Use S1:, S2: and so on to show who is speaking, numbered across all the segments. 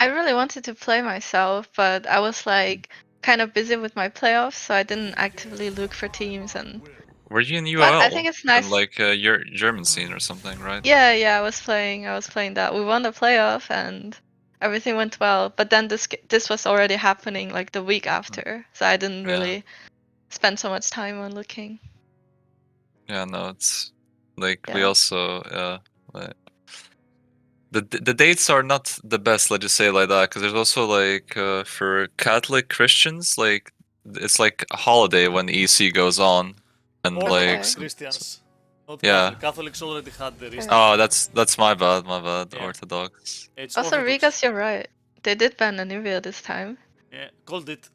S1: I really wanted to play myself, but I was like kind of busy with my playoffs, so I didn't actively look for teams. And
S2: Were you in
S1: but I
S2: UL?
S1: think it's
S2: In
S1: nice.
S2: like your German scene or something, right?
S1: Yeah, I was playing that. We won the playoff and everything went well. But then this was already happening like the week after, so I didn't
S2: Yeah.
S1: really spend so much time on looking.
S2: Yeah, no, it's like we
S1: Yeah.
S2: also like, the dates are not the best, let's just say it like that, because there's also like for Catholic Christians, like it's like a holiday when EC goes on, and like
S3: Orthodox
S1: Okay.
S3: Christians, not
S2: Yeah.
S3: Catholic. Catholics already had their Easter.
S2: Oh, that's my bad,
S3: Yeah.
S2: Orthodox.
S3: It's
S1: Also,
S3: Orthodox.
S1: Rigas, you're right. They did ban Anivia this time.
S3: Yeah, called it.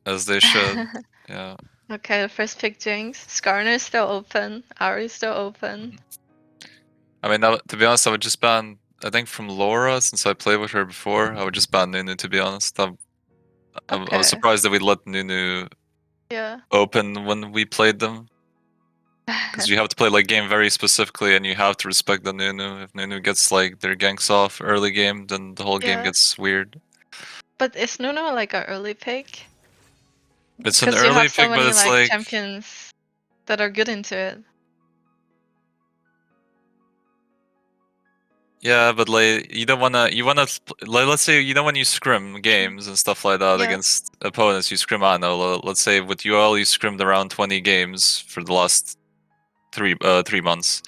S2: As they should. Yeah.
S1: Okay, the first pick Jinx. Skarner is still open. Ari is still open.
S2: I mean, to be honest, I would just ban. I think from Laura, since I played with her before, I would just ban Nunu. To be honest, I was
S1: Okay.
S2: surprised that we let Nunu
S1: Yeah.
S2: open when we played them, because you have to play like game very specifically, and you have to respect the Nunu. If Nunu gets like their ganks off early game, then the whole game
S1: Yeah.
S2: gets weird.
S1: But is Nuno like an early pick?
S2: It's an
S1: Because you
S2: early
S1: have so
S2: pick, but
S1: many
S2: it's
S1: like
S2: like
S1: champions that are good into it.
S2: yeah, but like you don't wanna like, let's say you know when you scrim games and stuff like that
S1: Yeah.
S2: against opponents, you scrim. I don't know. Let's say with UL you scrimmed around 20 games for the last 3 months.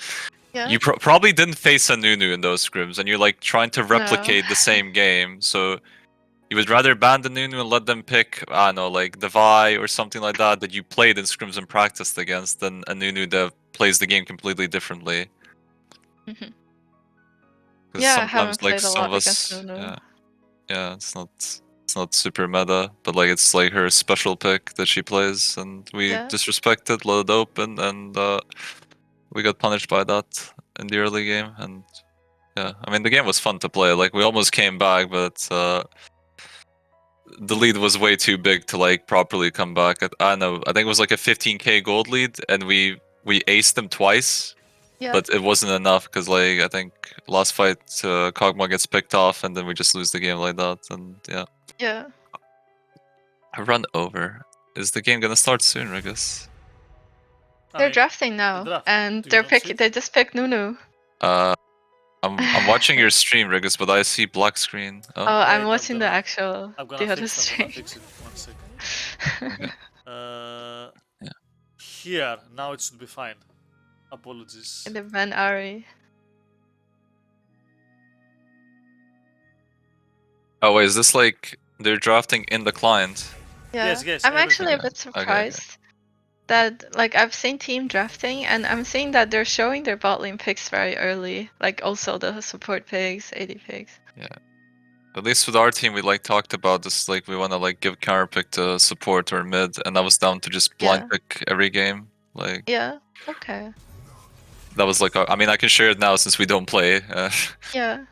S1: Yeah.
S2: You probably didn't face a Nunu in those scrims, and you're like trying to replicate the same game. So you would rather ban the Nunu and let them pick, I don't know, like the Vi or something like that you played in scrims and practiced against, than a Nunu that plays the game completely differently.
S1: Mhm.
S2: Because
S1: Yeah, I
S2: sometimes
S1: haven't
S2: like
S1: played a
S2: some of
S1: lot against
S2: us,
S1: Nuno.
S2: yeah, it's not super meta, but like it's like her special pick that she plays, and we
S1: Yeah.
S2: disrespected, let it open, and we got punished by that in the early game. And yeah, I mean the game was fun to play. Like we almost came back, but the lead was way too big to like properly come back. I don't know. I think it was like a 15k gold lead, and we aced them twice.
S1: Yeah.
S2: But it wasn't enough because, like, I think last fight, Kog'Maw gets picked off, and then we just lose the game like that. And yeah,
S1: Yeah.
S2: I run over. Is the game gonna start soon, I guess?
S1: They're drafting now,
S3: draft.
S1: and
S3: Do you not see it?
S1: they just picked Nunu.
S2: I'm watching your stream, Rigus, but I see black screen.
S1: Oh,
S2: Oh,
S1: I'm
S3: Wait,
S1: watching the
S3: gonna-
S1: actual
S3: I'm
S1: the
S3: gonna
S1: other
S3: fix it. I'm
S1: stream.
S3: gonna fix it. 1 second.
S2: okay. Yeah.
S3: Here, now it should be fine. Apologies.
S1: And the ban Ari.
S2: Oh wait, is this like they're drafting in the client?
S1: Yeah.
S3: Yes,
S1: I'm actually a
S3: everything.
S1: bit surprised that like I've seen team drafting, and I'm seeing that they're showing their bot lane picks very early, like also the support picks, AD picks.
S2: Yeah. At least with our team, we like talked about this. Like we want to like give counter pick to support or mid, and I was down to just blind pick every game. Like
S1: Yeah. Okay.
S2: that was like I mean I can share it now since we don't play.
S1: Yeah.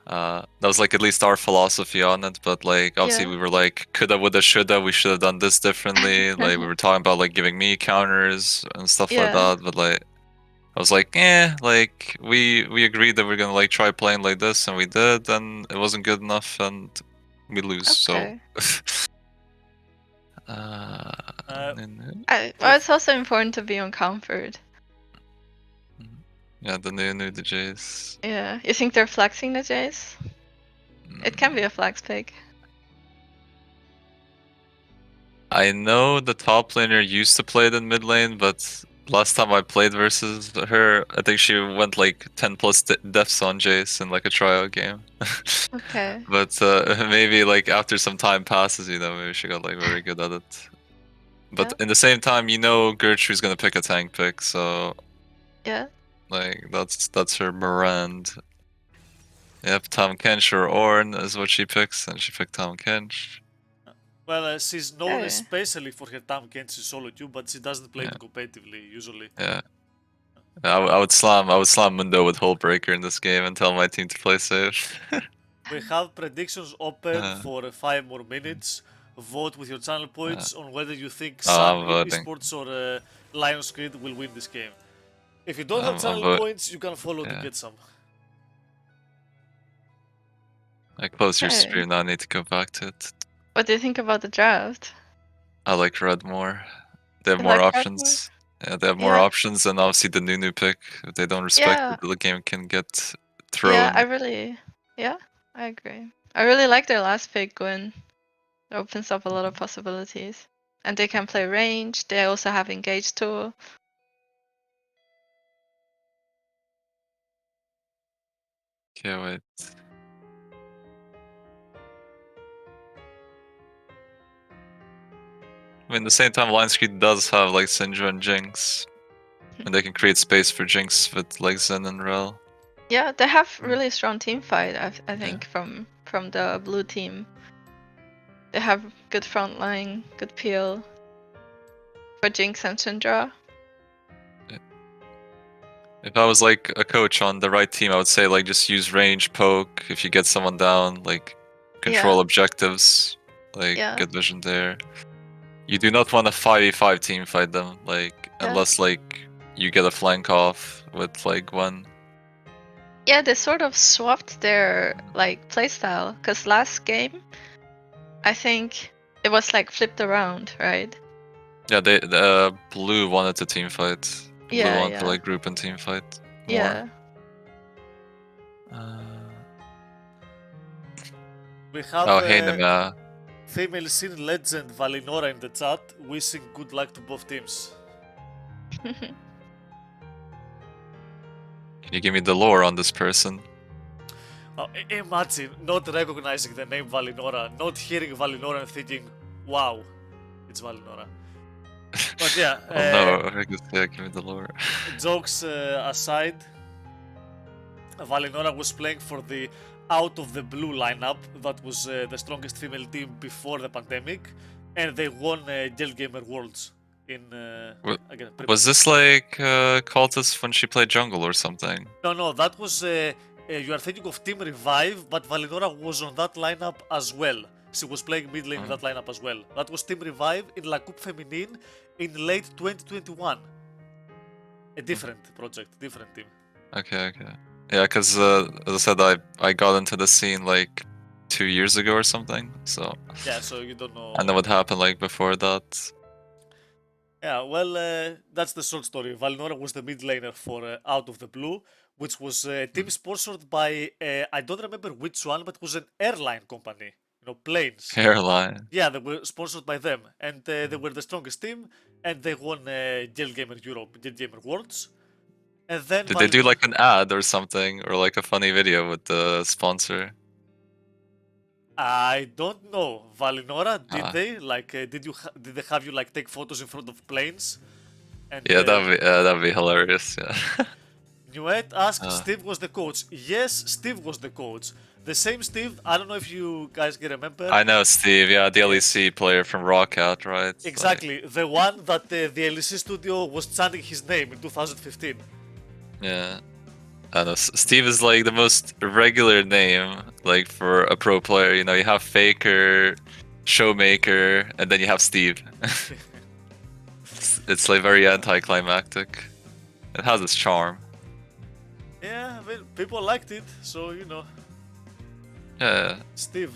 S2: That was like at least our philosophy on it. But like obviously we were like coulda, woulda, shoulda. We should have done this differently. Like we were talking about like giving me counters and stuff like that. But like I was like, like we agreed that we're gonna like try playing like this, and we did, and it wasn't good enough, and we lose.
S1: Okay.
S2: So.
S1: Well, it's also important to be on comfort.
S2: Yeah, the new the Jays.
S1: Yeah. You think they're flexing the Jays? It can be a flex pick.
S2: I know the top laner used to play it in mid lane, but last time I played versus her, I think she went like 10 plus deaths on Jace in like a tryout game.
S1: Okay.
S2: But maybe like after some time passes, you know, maybe she got like very good at it. But in the same time, you know, Gertrude's gonna pick a tank pick, so
S1: yeah,
S2: like that's her brand. Yep, Tom Kench or Ornn is what she picks, and she picked Tom Kench.
S3: Well, she's known especially for her Tam Kenshi solo queue, but she doesn't play it competitively usually.
S2: Yeah. I would slam Mundo with Hullbreaker in this game and tell my team to play safe.
S3: We have predictions open for 5 more minutes. Vote with your channel points on whether you think Sun Esports or Lionscreed will win this game. If you don't have channel points, you can follow to get some.
S2: I closed your
S1: Okay.
S2: stream now. I need to go back to it.
S1: What do you think about the draft?
S2: I like red more. They have
S1: You
S2: more
S1: like red more?
S2: options. Yeah, they have more
S1: Yeah.
S2: options, and obviously the Nunu pick. If they don't respect
S1: Yeah.
S2: it, the game can get
S1: Yeah,
S2: thrown.
S1: I agree. I really like their last pick, Gwen. It opens up a lot of possibilities. And they can play range. They also have engage tool.
S2: Okay, wait. I mean, at the same time, Lionscreed does have like Syndra and Jinx, and they can create space for Jinx with like Zen and Rel.
S1: Yeah, they have really strong team fight. I think from the blue team. They have good front line, good peel for Jinx and Syndra.
S2: If I was like a coach on the right team, I would say like just use range, poke. If you get someone down, like control objectives, like get vision there. You do not want a 5v5 team fight them, like unless like you get a flank off with like one.
S1: Yeah, they sort of swapped their like playstyle because last game, I think it was like flipped around, right?
S2: Yeah, blue wanted to team fight. Blue wanted to like group and team fight more.
S1: Yeah.
S3: We have female scene legend Valinora in the chat, wishing good luck to both teams.
S2: Can you give me the lore on this person?
S3: Imagine not recognizing the name Valinora, not hearing Valinora and thinking, wow, it's Valinora. But yeah.
S2: Give me the lore.
S3: Jokes aside, Valinora was playing for the Out of the Blue lineup that was the strongest female team before the pandemic, and they won Girl Gamer Worlds.
S2: Was this like Cultist when she played jungle or something?
S3: No, that was you are thinking of Team Revive, but Valinora was on that lineup as well. She was playing mid lane in that lineup as well. That was Team Revive in La Coupe Feminine in late 2021. A different project, different team.
S2: Okay. Yeah, because as I said, I got into the scene like 2 years ago or something. So
S3: yeah, so you don't know.
S2: I know what happened like before that.
S3: Yeah, well, that's the short story. Valinora was the mid laner for Out of the Blue, which was a team sponsored by I don't remember which one, but it was an airline company. You know, planes.
S2: Airline.
S3: Yeah, they were sponsored by them, and they were the strongest team, and they won Girl Gamer Europe, Girl Gamer Worlds. And then
S2: did they do like an ad or something, or like a funny video with the sponsor?
S3: I don't know. Valinora, did they? Like, did they have you like take photos in front of planes? And,
S2: yeah, that'd be hilarious. Yeah.
S3: Nuet asked Steve was the coach. Yes, Steve was the coach. The same Steve. I don't know if you guys can remember.
S2: I know Steve. Yeah, the LEC player from Rockout, right?
S3: Exactly, the one that the LEC studio was chanting his name in 2015.
S2: Yeah. I know. Steve is like the most regular name, like for a pro player. You know, you have Faker, Showmaker, and then you have Steve. It's like very anticlimactic. It has its charm.
S3: Yeah, I mean, people liked it, so you know.
S2: Yeah.
S3: Steve.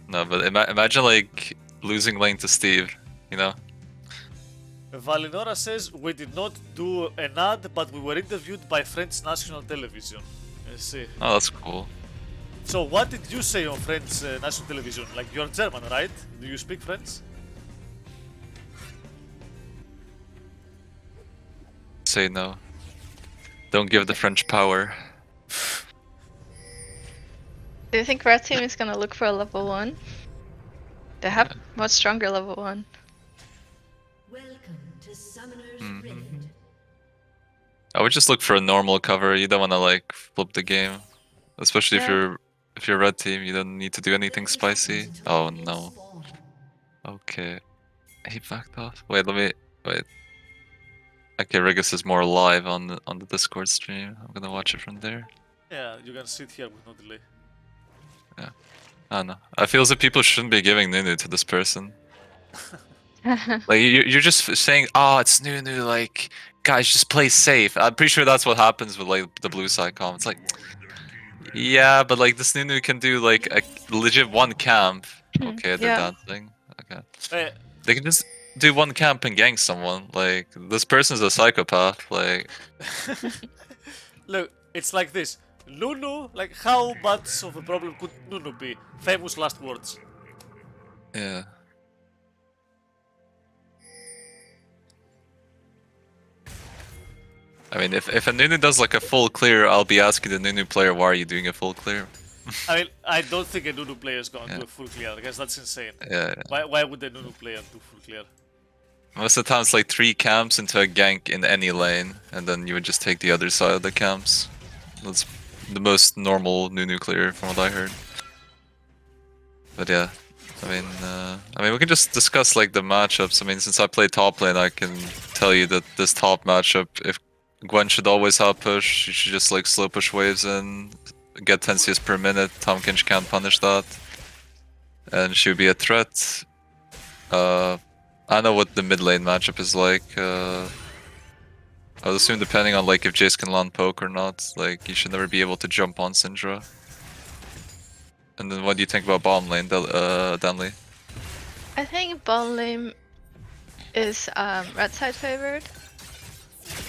S2: No, but imagine like losing lane to Steve, you know?
S3: Valinora says, we did not do an ad, but we were interviewed by French national television. I see.
S2: Oh, that's cool.
S3: So what did you say on French national television? Like, you're German, right? Do you speak French?
S2: Say no. Don't give the French power.
S1: Do you think Red Team is gonna look for a level 1? They have much stronger level 1.
S2: I would just look for a normal cover. You don't want to like flip the game, especially if you're red team. You don't need to do anything spicy. Oh no. Okay, he backed off. Wait. Okay, Rigus is more live on the Discord stream. I'm gonna watch it from there.
S3: Yeah, you can sit here with no delay.
S2: Yeah. I don't know. I feel as if people shouldn't be giving Nunu to this person. Like you're just saying, oh, it's Nunu. Like, guys, just play safe. I'm pretty sure that's what happens with like the blue side comments. Like, Yeah, but like this Nunu can do like a legit one camp. Okay, they're
S1: Yeah.
S2: dancing. Okay.
S3: Eh,
S2: They can just do one camp and gank someone. Like this person's a psychopath. Like
S3: look, it's like this. Nunu, like how much of a problem could Nunu be? Famous last words.
S2: yeah. I mean, if a Nunu does like a full clear, I'll be asking the Nunu player, why are you doing a full clear?
S3: I mean, I don't think a Nunu player is going to
S2: Yeah.
S3: do a full clear. I guess that's insane.
S2: Yeah.
S3: Why would a Nunu player do full clear?
S2: Most of the time it's like 3 camps into a gank in any lane, and then you would just take the other side of the camps. That's the most normal Nunu clear from what I heard. But yeah, I mean we can just discuss like the matchups. I mean, since I play top lane, I can tell you that this top matchup, if Gwen should always hot push, she should just like slow push waves in, get 10 CS per minute, Tomkinch can't punish that. And she would be a threat. I know what the mid lane matchup is like. I would assume depending on like if Jace can land poke or not, like you should never be able to jump on Syndra. And then what do you think about bottom lane, Danley?
S1: I think bottom lane is red side favored.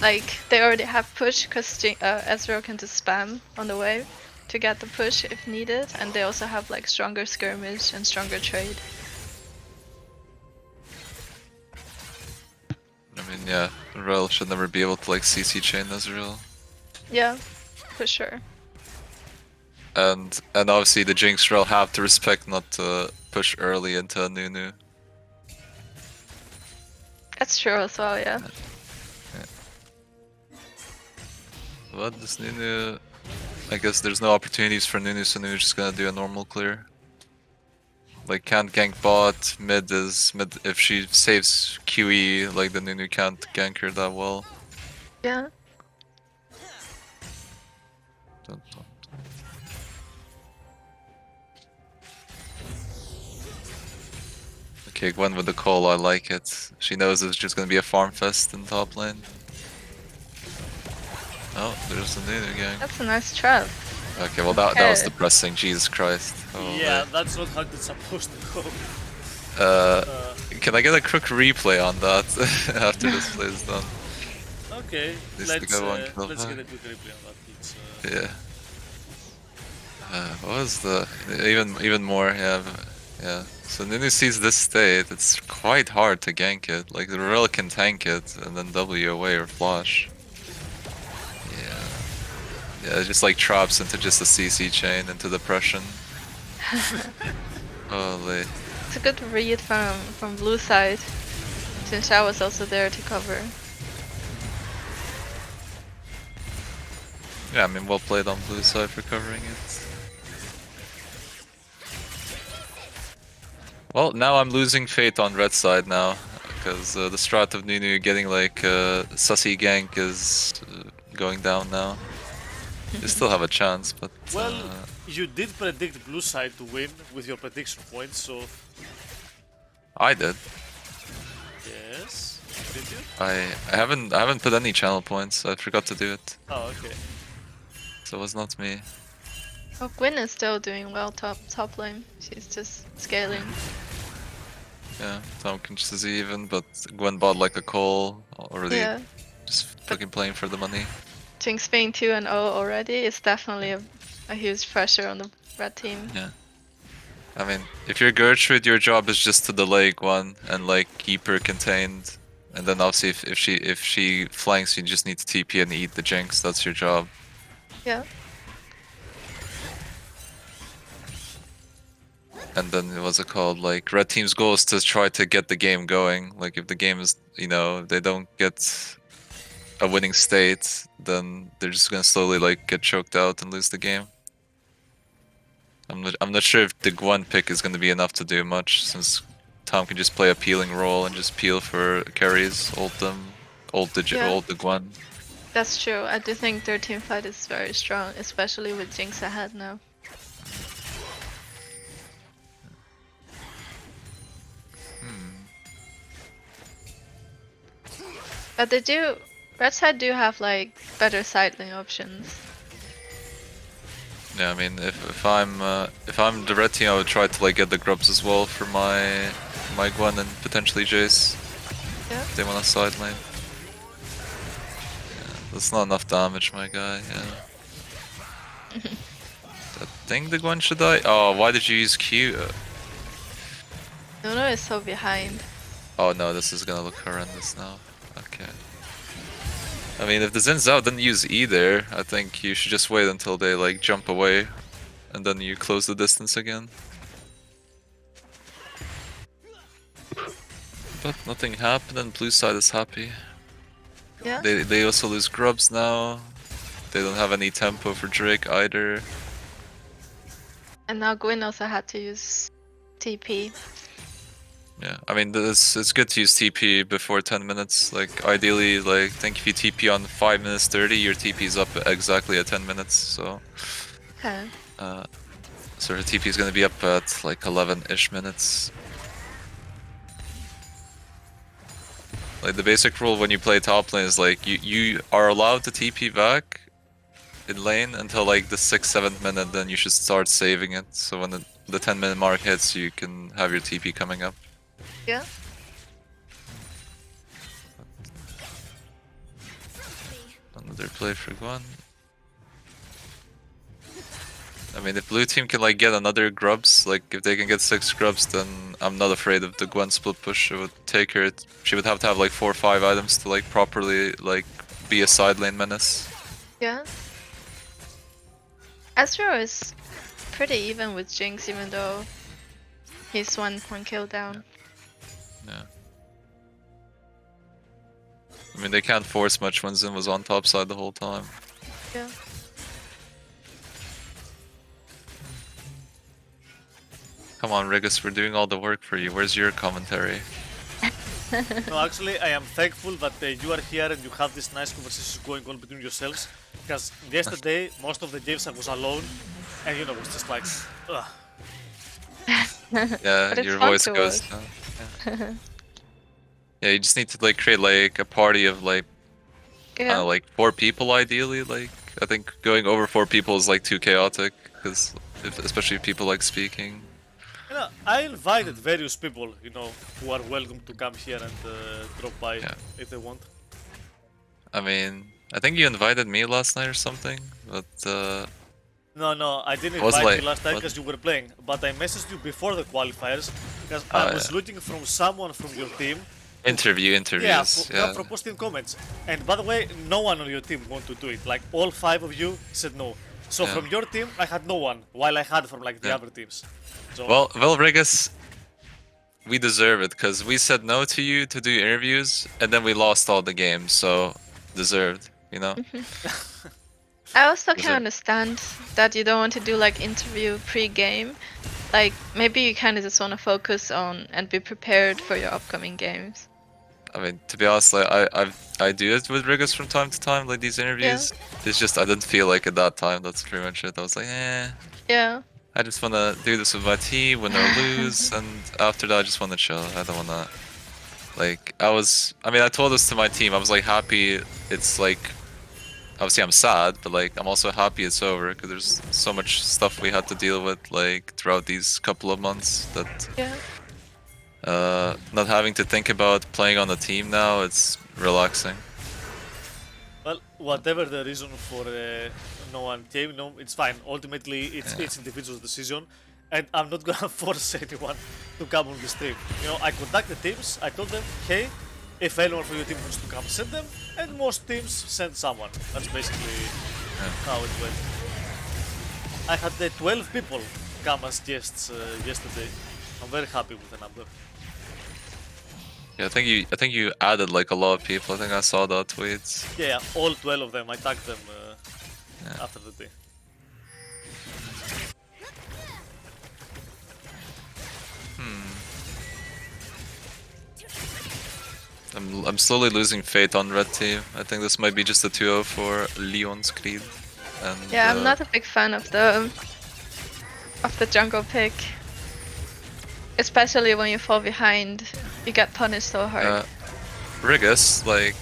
S1: Like they already have push because Ezreal can just spam on the wave to get the push if needed, and they also have like stronger skirmish and stronger trade.
S2: I mean, yeah, Rel should never be able to like CC chain Ezreal.
S1: Yeah, for sure.
S2: And obviously the Jinx Rel have to respect not to push early into a Nunu.
S1: That's true as well, yeah.
S2: But this Nunu, I guess there's no opportunities for Nunu, so Nunu's just gonna do a normal clear. Like can't gank bot, mid if she saves QE, like the Nunu can't gank her that well.
S1: Yeah.
S2: Okay, Gwen with the call, I like it. She knows it's just gonna be a farm fest in top lane. Oh, there's the Nunu gang.
S1: That's a nice trap.
S2: Okay, well that was depressing, Jesus Christ. Oh,
S3: Yeah,
S2: man.
S3: that's not how it's supposed to go.
S2: Can I get a quick replay on that after this play is done?
S3: Okay,
S2: This
S3: let's
S2: to go on
S3: get a
S2: kill
S3: quick
S2: high.
S3: replay on that. Let's,
S2: Yeah. What was the even more? Yeah, yeah. So Nunu sees this state. It's quite hard to gank it. Like the Rel can tank it and then W away or flash. Yeah, it just like traps into just a CC chain into depression. Holy.
S1: It's a good read from blue side, since I was also there to cover.
S2: Yeah, I mean well played on blue side for covering it. Well, now I'm losing faith on red side now, because the strat of Nunu getting like sussy gank is going down now. You still have a chance, but...
S3: well, you did predict blue side to win with your prediction points, so...
S2: I did.
S3: Yes, did you?
S2: I haven't put any channel points, I forgot to do it.
S3: Oh, okay.
S2: So it was not me.
S1: Oh, Gwen is still doing well top lane. She's just scaling.
S2: Yeah, Tomkinch is even, but Gwen bought like a call already.
S1: Yeah.
S2: Just fucking playing for the money.
S1: Jinx being 2-0 already is definitely a huge pressure on the red team.
S2: Yeah. I mean, if you're Gertrude, your job is just to delay Gwen and like keep her contained. And then obviously if she flanks, you just need to TP and eat the Jinx. That's your job.
S1: Yeah.
S2: And then what's it called? Like red team's goal is to try to get the game going. Like if the game is, you know, if they don't get a winning state, then they're just gonna slowly like get choked out and lose the game. I'm not sure if the Gwen pick is gonna be enough to do much, since Tom can just play a peeling role and just peel for carries, ult them, ult the Gwen.
S1: That's true. I do think their team fight is very strong, especially with Jinx ahead now. But they do... Red side do have like better side lane options.
S2: Yeah, I mean, if I'm the red team, I would try to like get the grubs as well for my Gwen and potentially Jace.
S1: Yeah.
S2: If they want a side lane. Yeah, that's not enough damage, my guy. Yeah. I think the Gwen should die. Oh, why did you use Q?
S1: Nuno is so behind.
S2: Oh no, this is gonna look horrendous now. Okay. I mean, if the Xin Zhao didn't use either, I think you should just wait until they like jump away, and then you close the distance again. But nothing happened, and blue side is happy.
S1: Yeah.
S2: They also lose grubs now. They don't have any tempo for Drake either.
S1: And now Gwyn also had to use TP.
S2: Yeah, I mean, it's good to use TP before 10 minutes. Like, ideally, like, I think if you TP on 5 minutes 30, your TP is up exactly at 10 minutes, so...
S1: Okay.
S2: So her TP is gonna be up at, like, 11-ish minutes. Like, the basic rule when you play top lane is, like, you are allowed to TP back in lane until, like, the 6th, 7th minute, then you should start saving it. So when the 10-minute mark hits, you can have your TP coming up.
S1: Yeah.
S2: Another play for Gwen. I mean, if blue team can like get another grubs, like if they can get 6 grubs, then I'm not afraid of the Gwen split push. It would take her. She would have to have like 4 or 5 items to like properly like be a side lane menace.
S1: Yeah. Astro is pretty even with Jinx, even though he's one kill down.
S2: Yeah. I mean, they can't force much when Xin was on top side the whole time.
S1: Yeah.
S2: Come on, Rigus, we're doing all the work for you. Where's your commentary?
S3: No, actually, I am thankful that you are here and you have this nice conversation going on between yourselves. Because yesterday, most of the games I was alone, and it was just like, ugh.
S2: Yeah, your voice goes down. Yeah. Yeah, you just need to like create like a party of like,
S1: Yeah.
S2: like 4 people ideally. Like, I think going over 4 people is like too chaotic, because especially if people like speaking.
S3: I invited various people, who are welcome to come here and drop by if they want.
S2: I mean, I think you invited me last night or something, but
S3: No, I didn't invite you last night because you were playing, but I messaged you before the qualifiers because I was looking from someone from your team.
S2: Interviews.
S3: Yeah, for posting comments. And by the way, no one on your team wanted to do it. Like all 5 of you said no. So from your team, I had no one, while I had from like the other teams. So...
S2: Well, Rigus, we deserve it because we said no to you to do interviews, and then we lost all the games. So deserved,
S1: I also can understand that you don't want to do like interview pre-game. Like maybe you kind of just want to focus on and be prepared for your upcoming games.
S2: I mean, to be honest, like I do it with Rigus from time to time, like these interviews. Yeah. It's just I didn't feel like at that time. That's pretty much it. I was like,
S1: yeah.
S2: I just want to do this with my team, win or lose, and after that I just want to chill. I don't want to, like, I told this to my team. I was like happy. It's like, obviously I'm sad, but like I'm also happy it's over because there's so much stuff we had to deal with like throughout these couple of months that.
S1: Yeah.
S2: Not having to think about playing on the team now, it's relaxing.
S3: Well, whatever the reason for no one came, it's fine. Ultimately, it's individual decision, and I'm not gonna force anyone to come on the stream. I contacted teams, I told them, hey, if anyone from your team wants to come, send them, and most teams send someone. That's basically how it went. I had 12 people come as guests yesterday. I'm very happy with the number.
S2: Yeah, I think you added like a lot of people. I think I saw the tweets.
S3: Yeah, all 12 of them. I tagged them after the day.
S2: I'm slowly losing faith on red team. I think this might be just a 2-0 for Lionscreed. And
S1: yeah, I'm not a big fan of the jungle pick. Especially when you fall behind, you get punished so hard.
S2: Rigus, like,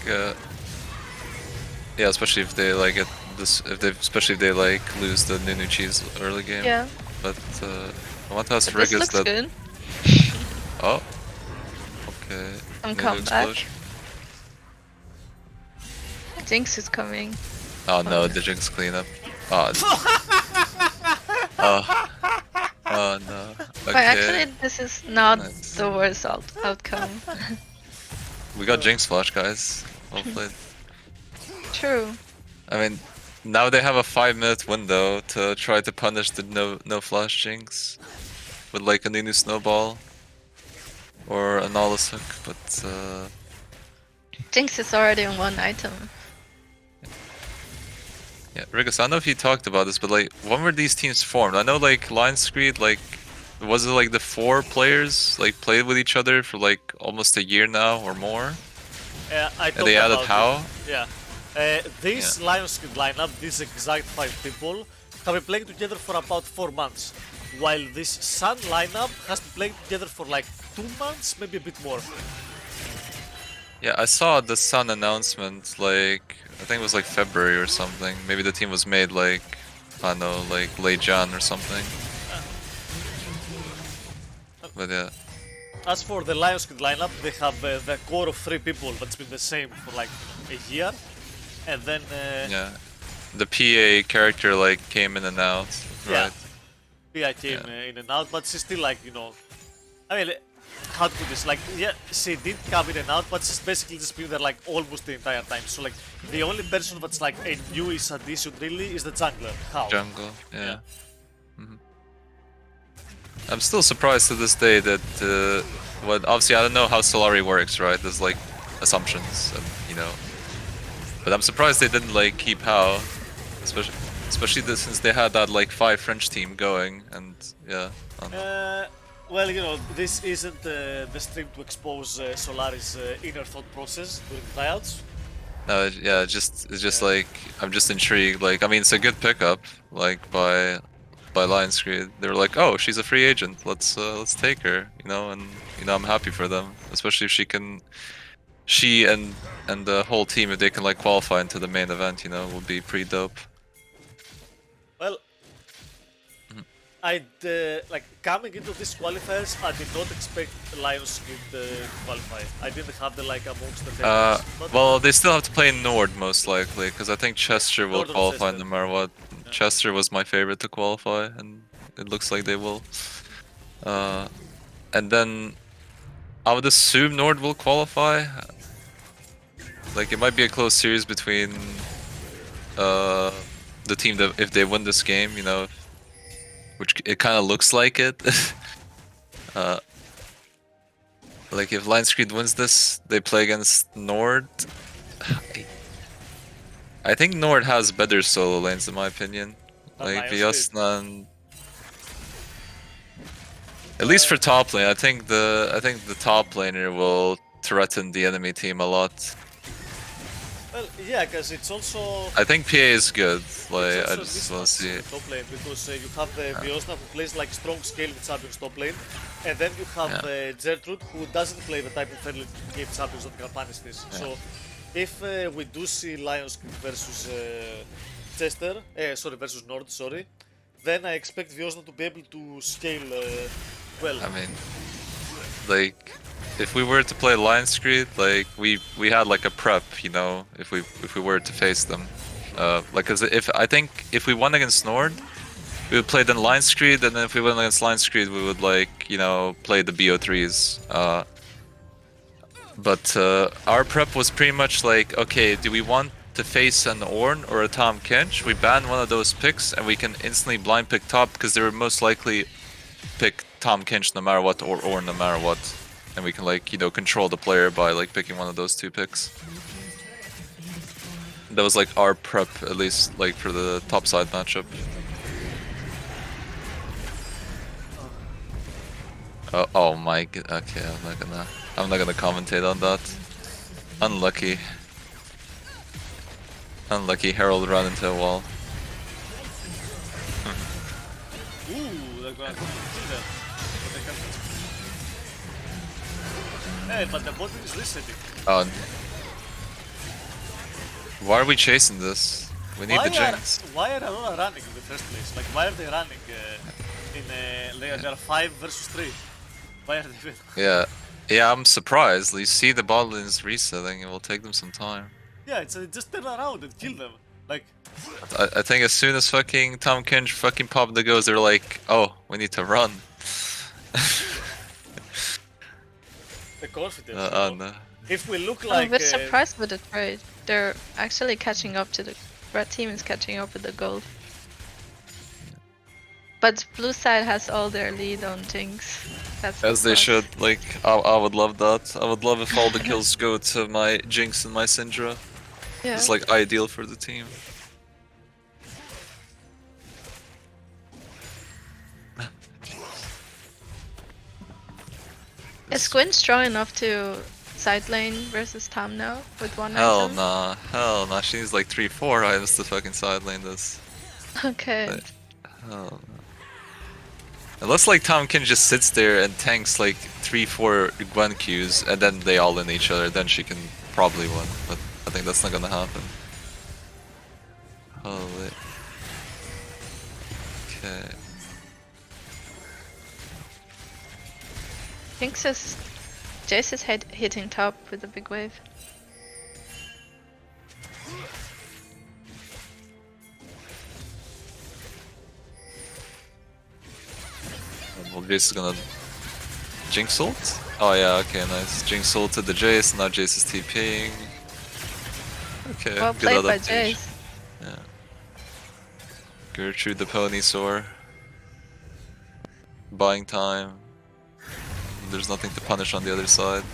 S2: yeah, especially if they like get this especially if they like lose the Nunu cheese early game.
S1: Yeah.
S2: But I want to ask
S1: But
S2: Rick
S1: this
S2: is
S1: looks
S2: that.
S1: good.
S2: Oh. Okay.
S1: Some
S2: Nunu
S1: comeback.
S2: explosion.
S1: Jinx is coming.
S2: Oh no, the Jinx cleanup. Oh. Oh no. Okay.
S1: But actually, this is not
S2: Nice.
S1: the worst outcome.
S2: We got Jinx flash, guys. Well played.
S1: True.
S2: I mean, now they have a 5-minute window to try to punish the no flash Jinx with like a Nunu snowball or a Nolus hook, but
S1: Jinx is already on one item.
S2: yeah, Rigus, I don't know if you talked about this, but like, when were these teams formed? I know like Lionscreed, like, was it like the 4 players like played with each other for like almost a year now or more?
S3: I
S2: And they added how?
S3: Yeah. This Lionscreed lineup, these exact 5 people, have been playing together for about 4 months. While this Sun lineup has been playing together for like 2 months, maybe a bit more.
S2: Yeah, I saw the Sun announcement, like, I think it was like February or something. Maybe the team was made like, I don't know, like late Jan or something. But yeah.
S3: As for the Lionscreed lineup, they have the core of 3 people that's been the same for like a year. And then...
S2: Yeah. The PA character like came in and out, right?
S3: Yeah, came in and out, but she's still like, you know... I mean, how to put this? Like, yeah, she did come in and out, but she's basically just been there like almost the entire time. So like, the only person that's like a newish addition really is the jungler. How?
S2: Jungle, yeah. I'm still surprised to this day that, what obviously I don't know how Solari works, right? There's like assumptions, and you know. But I'm surprised they didn't like keep How, especially since they had that like 5 French team going, and yeah. I don't know.
S3: Well, you know, this isn't the stream to expose Solari's inner thought process during tryouts.
S2: No, yeah, it's just like I'm just intrigued. Like, I mean, it's a good pickup, like by Lionscreed. They were like, oh, she's a free agent. Let's take her, you know, and you know I'm happy for them, especially if she and the whole team, if they can like qualify into the main event, you know, would be pretty dope.
S3: Well, I'd like coming into these qualifiers, I did not expect Lionscreed to qualify. I didn't have the like amongst the favorites.
S2: Well, they still have to play Nord most likely, because I think Chester will
S3: Nord or
S2: qualify
S3: Chester.
S2: no matter what. Yeah. Chester was my favorite to qualify, and it looks like they will. And then I would assume Nord will qualify. Like, it might be a close series between the team that if they win this game, you know, which it kind of looks like it. Like if Lionscreed wins this, they play against Nord. I think Nord has better solo lanes in my opinion. Like Vyasna and... At least for top lane, I think the top laner will threaten the enemy team a lot.
S3: Well, yeah, because it's also...
S2: I think PA is good, like, I just want to see it.
S3: Top lane, because you have Vyosna who plays like strong scaling champions top lane, and then you have Gertrude who doesn't play the type of early game champions that can punish this. Yeah. So, if we do see Lionscreed versus Chester, versus Nord, then I expect Vyosna to be able to scale well.
S2: I mean, like... If we were to play Lionscreed, like we had like a prep, you know, if we were to face them, like, cause I think if we won against Nord, we would play then Lionscreed, and then if we won against Lionscreed, we would like, you know, play the BO3s. But our prep was pretty much like, okay, do we want to face an Ornn or a Tahm Kench? We ban one of those picks, and we can instantly blind pick top because they would most likely pick Tahm Kench no matter what, or Ornn no matter what. And we can like, you know, control the player by like picking one of those 2 picks. That was like our prep, at least like for the top side matchup. Oh my god, okay, I'm not gonna commentate on that. Unlucky. Unlucky Herald ran into a wall.
S3: Ooh, they're gonna Hey, but the bottom is resetting.
S2: Oh. Why are we chasing this? We need the Jinx.
S3: Why are Aurora running in the first place? Like, why are they running they are 5 versus 3? Why are they?
S2: Yeah, I'm surprised. You see the bot lanes resetting, it will take them some time.
S3: Yeah, it's just turn around and kill them. Like,
S2: I think as soon as fucking Tom Kinch fucking popped the goes, they're like, oh, we need to run.
S3: the confidence.
S2: No.
S3: If we look
S1: I'm
S3: like
S1: a bit surprised with the trade. They're actually catching up to the red team is catching up with the gold. But blue side has all their lead on Jinx. That's
S2: As they should. Like, I would love that. I would love if all the kills go to my Jinx and my Syndra.
S1: Yeah.
S2: It's like ideal for the team.
S1: Is Gwen strong enough to side lane versus Tam now with one
S2: Hell
S1: item?
S2: nah. Hell nah. She needs like 3-4 items to fucking side lane this.
S1: Okay.
S2: But, hell no. Unless like Tom Kin just sits there and tanks like 3-4 Gwen Qs and then they all in each other, then she can probably win. But I think that's not gonna happen. Holy. Okay.
S1: Jace is hitting top with a big wave.
S2: Well, Jace is gonna Jinx ult? Oh yeah, okay, nice. Jinx ulted the Jace, now Jace is TPing. Okay,
S1: Well
S2: good
S1: played by
S2: adaptation.
S1: Jace.
S2: Yeah. Gertrude the pony soar. Buying time. There's nothing to punish on the other side.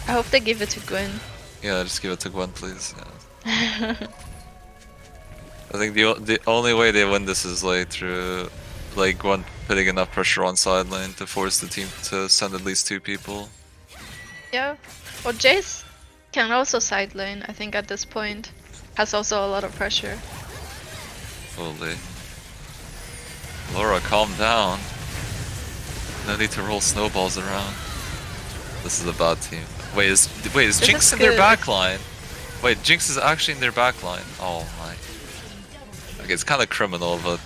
S1: I hope they give it to Gwen.
S2: Yeah, just give it to Gwen, please. Yeah. I think the only way they win this is like through like Gwen putting enough pressure on side lane to force the team to send at least 2 people.
S1: Yeah. Well, Jace can also side lane, I think at this point. Has also a lot of pressure.
S2: Fully. Laura, calm down. No need to roll snowballs around. This is a bad team. Wait, is Jinx in their backline? Wait, Jinx is actually in their backline. Oh my. Okay, it's kind of criminal, but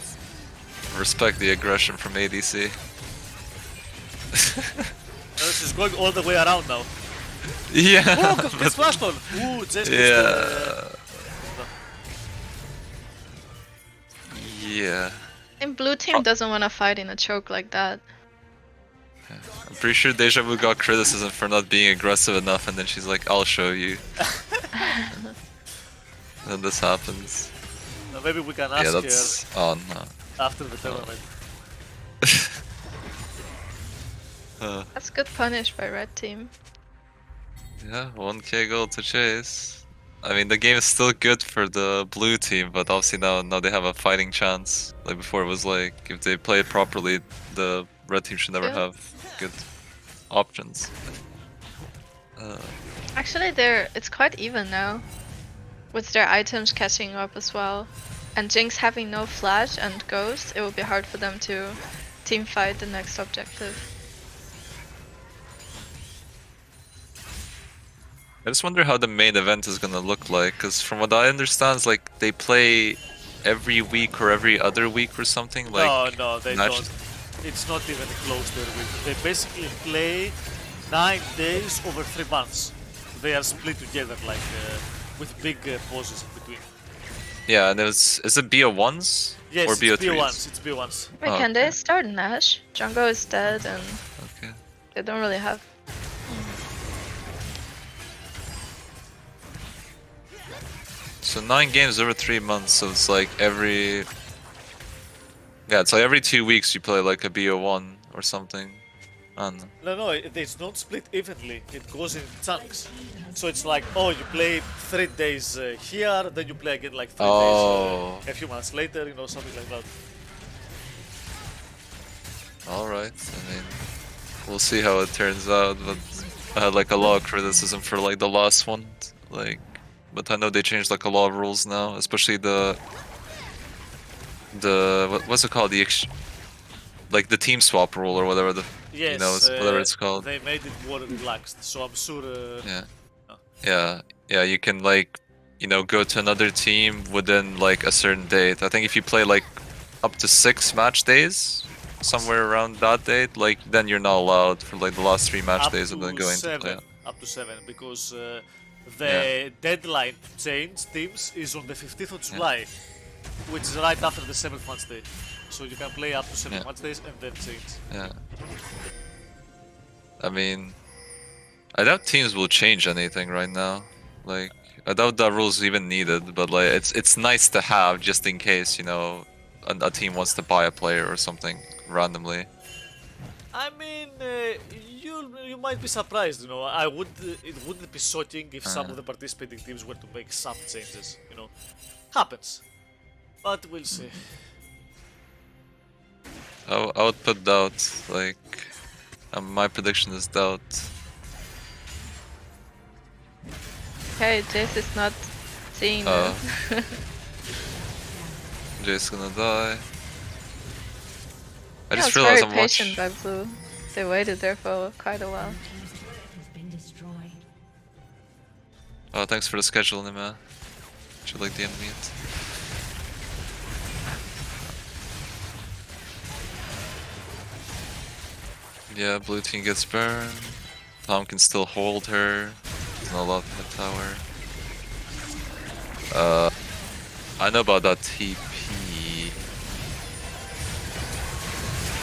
S2: respect the aggression from ADC.
S3: this is going all the way around now.
S2: Yeah.
S3: Oh, gets flashed on. Ooh, just
S2: Yeah.
S1: And blue team doesn't want to fight in a choke like that.
S2: I'm pretty sure Deja Vu got criticism for not being aggressive enough, and then she's like, I'll show you. And this happens.
S3: Now maybe we can ask her
S2: oh no.
S3: after the tournament.
S1: That's good punish by red team.
S2: Yeah, 1k gold to chase. I mean, the game is still good for the blue team, but obviously now they have a fighting chance. Like before, it was like if they play it properly, the red team should never have good options.
S1: Actually, it's quite even now, with their items catching up as well, and Jinx having no flash and ghost. It will be hard for them to team fight the next objective.
S2: I just wonder how the main event is gonna look like, because from what I understand, it's like they play every week or every other week or something. Like
S3: no, they don't. It's not even close to a week. They basically play 9 days over 3 months. They are split together, like with big pauses in between.
S2: Yeah, and is it BO1s
S3: yes,
S2: or BO3s?
S3: It's BO1s.
S1: Wait, can they start Nash? Jungle is dead and they don't really have.
S2: So 9 games over 3 months, so it's like every... Yeah, it's like every 2 weeks you play like a BO1 or something.
S3: No, it's not split evenly, it goes in chunks. So it's like, oh, you play 3 days here, then you play again like 3 days a few months later, you know, something like that.
S2: Alright, I mean, we'll see how it turns out, but I had like a lot of criticism for like the last one, like, but I know they changed like a lot of rules now, especially the what's it called, like the team swap rule or whatever
S3: yes,
S2: you know, whatever it's called.
S3: They made it more relaxed, so I'm sure.
S2: Yeah, you can like you know, go to another team within like a certain date. I think if you play like up to 6 match days, somewhere around that date, like then you're not allowed for like the last 3 match days and then go into playoff.
S3: Up to 7, because the deadline to change teams is on the 15th of July, which is right after the 7th match day. So you can play up to 7 match days and then change.
S2: Yeah. I mean, I doubt teams will change anything right now. Like, I doubt that rule's even needed, but like, it's nice to have just in case, you know, a team wants to buy a player or something randomly.
S3: I mean, you might be surprised, you know. It wouldn't be shocking if some of the participating teams were to make some changes, you know. Happens, but we'll see.
S2: I would put doubt. Like, my prediction is doubt.
S1: Okay, Jace is not seeing this.
S2: Jace's gonna die. I
S1: Yeah,
S2: just
S1: it's
S2: realized
S1: very
S2: I'm
S1: patient
S2: watching.
S1: by Blue. They waited there for quite a while.
S2: Oh, thanks for the scheduling, man. Should like the enemy. Yeah, blue team gets burned. Tom can still hold her. He's not allowed in the tower. I know about that TP.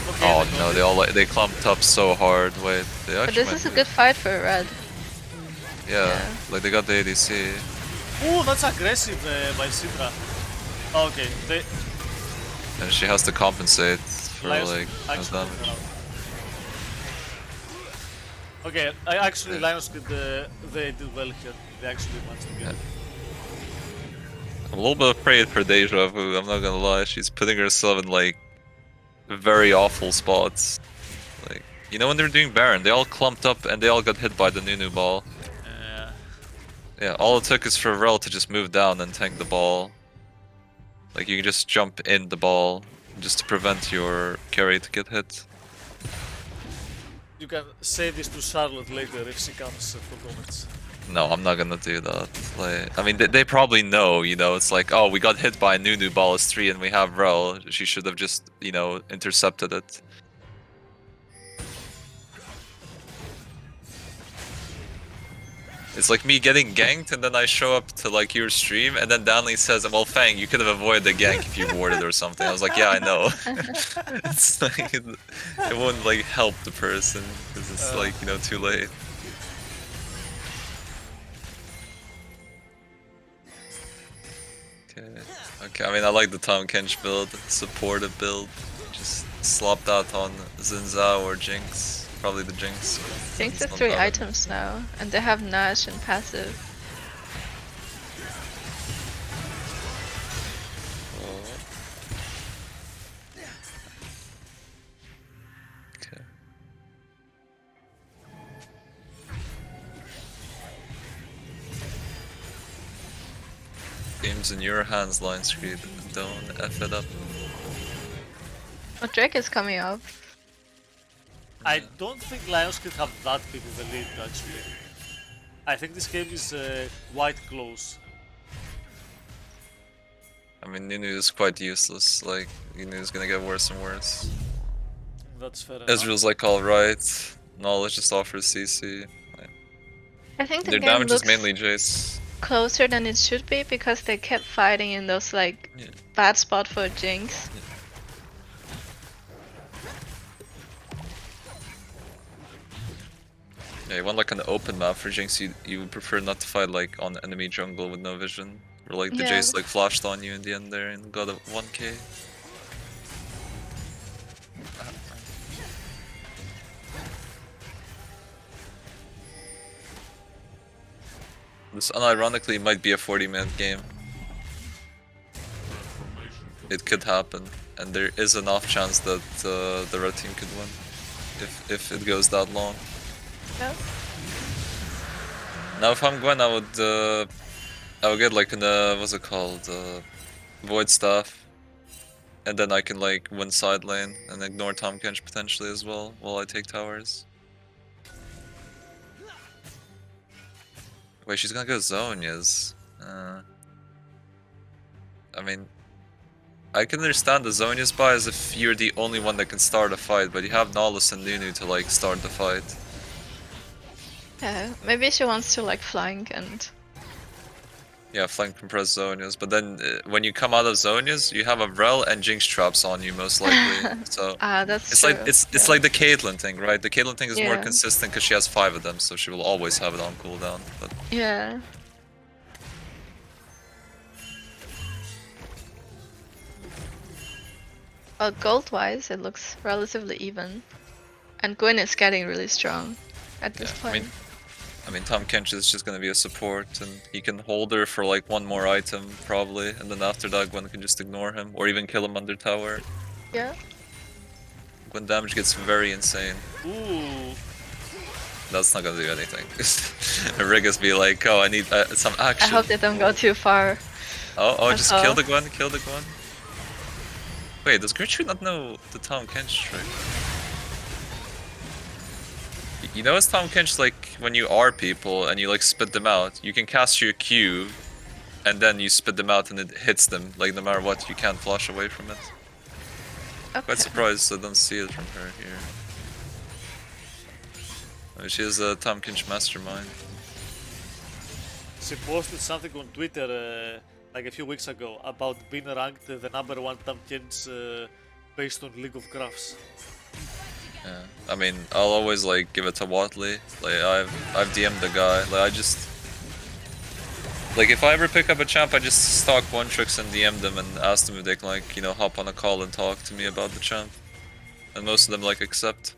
S3: Okay,
S2: Oh no, they clumped up so hard. Wait, they
S1: But
S2: actually
S1: this is a
S2: might
S1: good fight for Red.
S2: yeah, like they got the ADC.
S3: Oh, that's aggressive by Sidra. Okay,
S2: And she has to compensate for like no damage.
S3: Okay, actually Lionscreed, they did well here. They actually managed to get it.
S2: I'm a little bit afraid for Deja Vu, I'm not gonna lie. She's putting herself in like very awful spots. Like, you know when they're doing Baron, they all clumped up and they all got hit by the Nunu ball. Yeah, all it took is for Rel to just move down and tank the ball. Like you can just jump in the ball just to prevent your carry to get hit.
S3: You can say this to Charlotte later if she comes for comments.
S2: No, I'm not gonna do that. Like, I mean, they probably know, you know, it's like, oh, we got hit by a Nunu ball as 3 and we have Rel. She should have just, you know, intercepted it. It's like me getting ganked and then I show up to like your stream and then Danley says, well, Fang, you could have avoided the gank if you warded or something. I was like, yeah, I know. It's like, it won't like help the person because it's like, you know, too late. Okay, I mean, I like the Tom Kench build, supportive build. Just slop that on Zinza or Jinx. Probably the Jinx.
S1: Jinx has 3 items now, and they have Nash and passive.
S2: Okay. Game's in your hands, Lionscreed. Don't F it up.
S1: Oh, Drake is coming up.
S3: I don't think Lionscreed have that big of a lead actually. I think this game is quite close.
S2: I mean, Nunu is quite useless. Like, Nunu is gonna get worse and worse.
S3: That's fair enough.
S2: Ezreal's like alright. Knowledge just offers CC.
S1: I think the
S2: Their
S1: game
S2: damage
S1: looks
S2: is mainly Jace.
S1: closer than it should be because they kept fighting in those like bad spot for Jinx.
S2: Yeah, you want like an open map for Jinx, you would prefer not to fight like on enemy jungle with no vision. Or like the Jace like flashed on you in the end there and got a 1k. This unironically might be a 40-minute game. It could happen, and there is an off chance that the red team could win if it goes that long.
S1: Yeah.
S2: Now, if I'm Gwen, I would get like an what's it called, Void Staff, and then I can like win side lane and ignore Tom Kench potentially as well while I take towers. Wait, she's gonna go Zhonya's. I mean, I can understand the Zhonya's buys if you're the only one that can start a fight, but you have Nolus and Nunu to like start the fight.
S1: Yeah, maybe she wants to like flank and...
S2: Yeah, flank compress Zhonya's, but then when you come out of Zhonya's, you have a Rel and Jinx traps on you most likely. So
S1: that's
S2: it's
S1: true.
S2: like it's like the Caitlyn thing, right? The Caitlyn thing is more
S1: Yeah.
S2: consistent because she has 5 of them, so she will always have it on cooldown. But
S1: yeah. Well, gold-wise, it looks relatively even, and Gwyn is getting really strong at this point.
S2: I mean, Tahm Kench is just gonna be a support, and he can hold her for like one more item probably, and then after that, Gwen can just ignore him or even kill him under tower.
S1: Yeah.
S2: Gwen damage gets very insane.
S3: Ooh.
S2: That's not gonna do anything. Riggus be like, oh, I need some action.
S1: I hope they don't go too far.
S2: Oh, just kill the Gwen, kill the Gwen. Wait, does Gertrude not know the Tahm Kench trick? You know as Tahm Kench, like, when you R people and you like spit them out, you can cast your Q and then you spit them out and it hits them, like no matter what, you can't flush away from it.
S1: Okay.
S2: Quite surprised I don't see it from her here. She is a Tahm Kench mastermind.
S3: She posted something on Twitter like a few weeks ago about being ranked the #1 Tahm Kench based on League of Graphs.
S2: Yeah, I mean, I'll always like give it to Watley. Like I've DM'd the guy. Like I just like if I ever pick up a champ, I just stalk one tricks and DM them and ask them if they can like hop on a call and talk to me about the champ. And most of them like accept.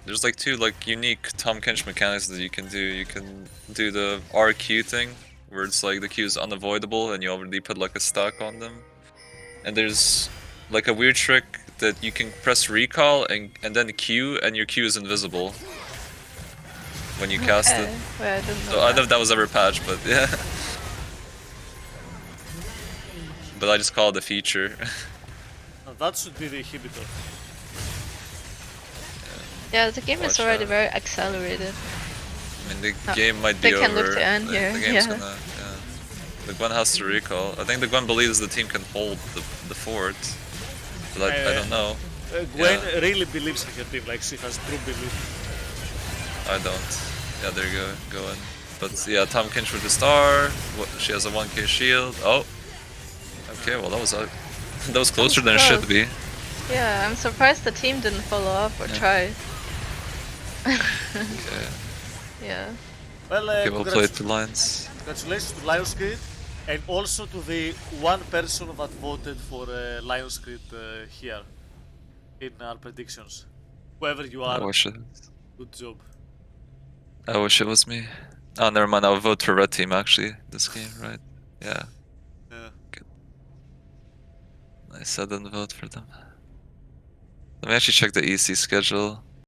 S2: There's like 2 like unique Tahm Kench mechanics that you can do. You can do the RQ thing, where it's like the Q is unavoidable and you already put like a stack on them. And there's like a weird trick that you can press recall and then Q and your Q is invisible when you cast it.
S1: Well, I didn't know
S2: So I don't know if that was ever patched, but yeah. But I just call it a feature.
S3: Now that should be the inhibitor.
S1: Yeah, the game is
S2: Watch
S1: already
S2: out.
S1: very accelerated.
S2: I mean, the game might be
S1: they can
S2: over.
S1: look to end here,
S2: The game's
S1: yeah.
S2: gonna, The Gwen has to recall. I think the Gwen believes the team can hold the fort, but I don't know.
S3: Gwen really believes in her team, like she has true belief.
S2: I don't. Yeah, there you go in. But yeah, Tahm Kench with the star. She has a 1k shield. Oh. Okay, well that was closer than it should be.
S1: Yeah, I'm surprised the team didn't follow up or try.
S2: Okay.
S1: Yeah.
S3: Well,
S2: Okay, we'll play to Lions.
S3: congratulations to Lionscreed, and also to the one person that voted for Lionscreed here in our predictions. Whoever you are, good job.
S2: I wish it was me. Oh, never mind. I'll vote for Red Team actually this game, right? Yeah.
S3: Yeah.
S2: Good. Nice. I didn't vote for them. Let me actually check the EC schedule.